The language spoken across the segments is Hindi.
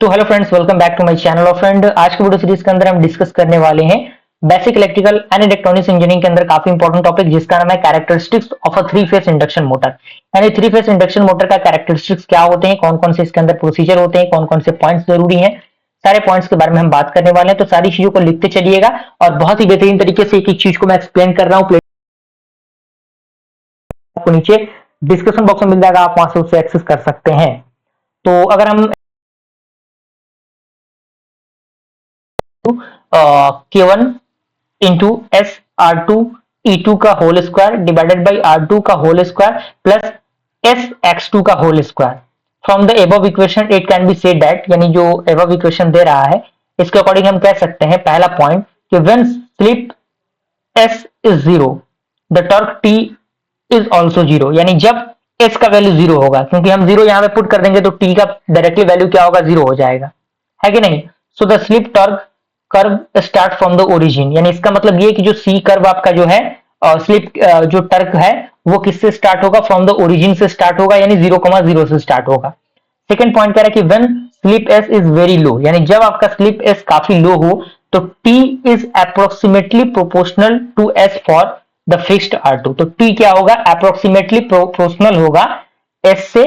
तो hello friends, welcome back to my channel. और फ्रेंड, आज की वीडियो सीरीज के अंदर हम डिस्कस करने वाले हैं basic electrical and electronics engineering के अंदर काफी इंपॉर्टेंट टॉपिक, जिसका नाम है characteristics of a three phase induction motor. यानी थ्री फेज इंडक्शन मोटर का कैरेक्टरिस्टिक्स क्या होते हैं, कौन कौन से इसके अंदर प्रोसीजर होते हैं, कौन कौन से पॉइंट्स जरूरी हैं, सारे पॉइंट्स के बारे में हम बात करने वाले हैं। तो सारी चीजों को लिखते चलिएगा और बहुत ही बेहतरीन तरीके से एक एक चीज को मैं एक्सप्लेन कर रहा हूँ। आपको नीचे डिस्क्रिप्शन बॉक्स में मिल जाएगा, आप वहां से उसे एक्सेस कर सकते हैं। तो अगर हम K1 into S R two E two का whole square divided by R two का whole square plus S X two का whole square. From the above equation it can be said that, यानी जो एबव इक्वेशन दे रहा है इसके अकॉर्डिंग हम कह सकते हैं पहला पॉइंट कि when slip S is zero the torque T is also zero. यानी जब एस का वैल्यू जीरो होगा, क्योंकि हम जीरो यहां पे पुट कर देंगे तो टी का डायरेक्टली वैल्यू क्या होगा, जीरो हो जाएगा, है कि नहीं। So the slip torque curve start from the origin. यानी इसका मतलब ये कि जो सी कर्व आपका जो है स्लिप जो टर्क है वो किससे स्टार्ट होगा, फ्रॉम द ओरिजिन से स्टार्ट होगा, यानी 0,0 से स्टार्ट होगा। सेकंड पॉइंट कह रहा है कि when slip S is very low, यानी जब आपका स्लिप एस काफी लो हो तो T is approximately proportional to S for the fixed R two. तो टी क्या होगा, अप्रोक्सीमेटली प्रोपोर्शनल होगा एस से,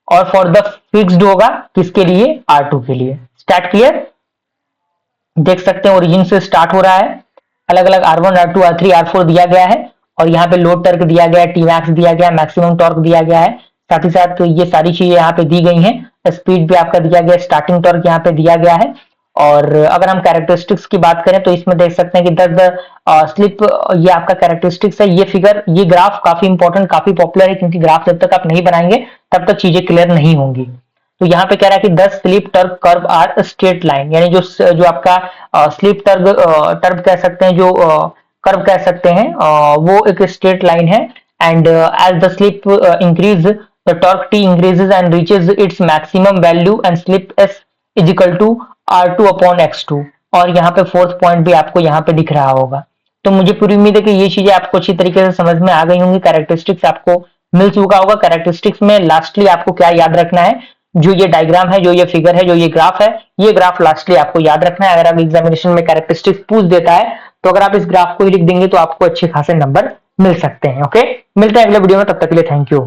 और फॉर द फिक्स्ड होगा किसके लिए, आर टू के लिए। स्टार्ट क्लियर, देख सकते हैं ओरिजिन से स्टार्ट हो रहा है, अलग अलग R1 R2 R3 R4 दिया गया है, और यहाँ पे लोड टर्क दिया गया है, टी मैक्स दिया गया है, मैक्सिमम टॉर्क दिया गया है, साथ ही साथ ये सारी चीजें यहाँ पे दी गई हैं। स्पीड भी आपका दिया गया है, स्टार्टिंग टॉर्क यहाँ पे दिया गया है। और अगर हम कैरेक्टरिस्टिक्स की बात करें तो इसमें देख सकते हैं कि दस स्लिप, ये आपका कैरेक्टरिस्टिक्स है। ये फिगर, ये ग्राफ काफी इंपॉर्टेंट, काफी पॉपुलर है, क्योंकि ग्राफ जब तक आप नहीं बनाएंगे तब तक चीजें क्लियर नहीं होंगी। तो यहाँ पे कह रहा है कि 10 स्लिप टर्ब कर्व आर स्ट्रेट लाइन, यानी जो आपका स्लिप टर्ब कह सकते हैं, जो कर्व कह सकते हैं, वो एक स्ट्रेट लाइन है। And as the slip increase the torque T increases and reaches its maximum value and slip S is equal to R2 upon X2। और यहाँ पे फोर्थ पॉइंट भी आपको यहाँ पे दिख रहा होगा। तो मुझे पूरी उम्मीद है कि ये चीजें आपको अच्छी तरीके से समझ में आ गई होंगी। कैरेक्टरिस्टिक्स आपको मिल चुका होगा। कैरेक्टरिस्टिक्स में लास्टली आपको क्या याद रखना है, जो ये डायग्राम है, जो ये फिगर है, जो ये ग्राफ है, ये ग्राफ लास्टली आपको याद रखना है। अगर आप एग्जामिनेशन में कैरेक्टरिस्टिक्स पूछ देता है तो अगर आप इस ग्राफ को ही लिख देंगे तो आपको अच्छे खासे नंबर मिल सकते हैं। ओके, मिलते हैं अगले वीडियो में, तब तक के लिए थैंक यू।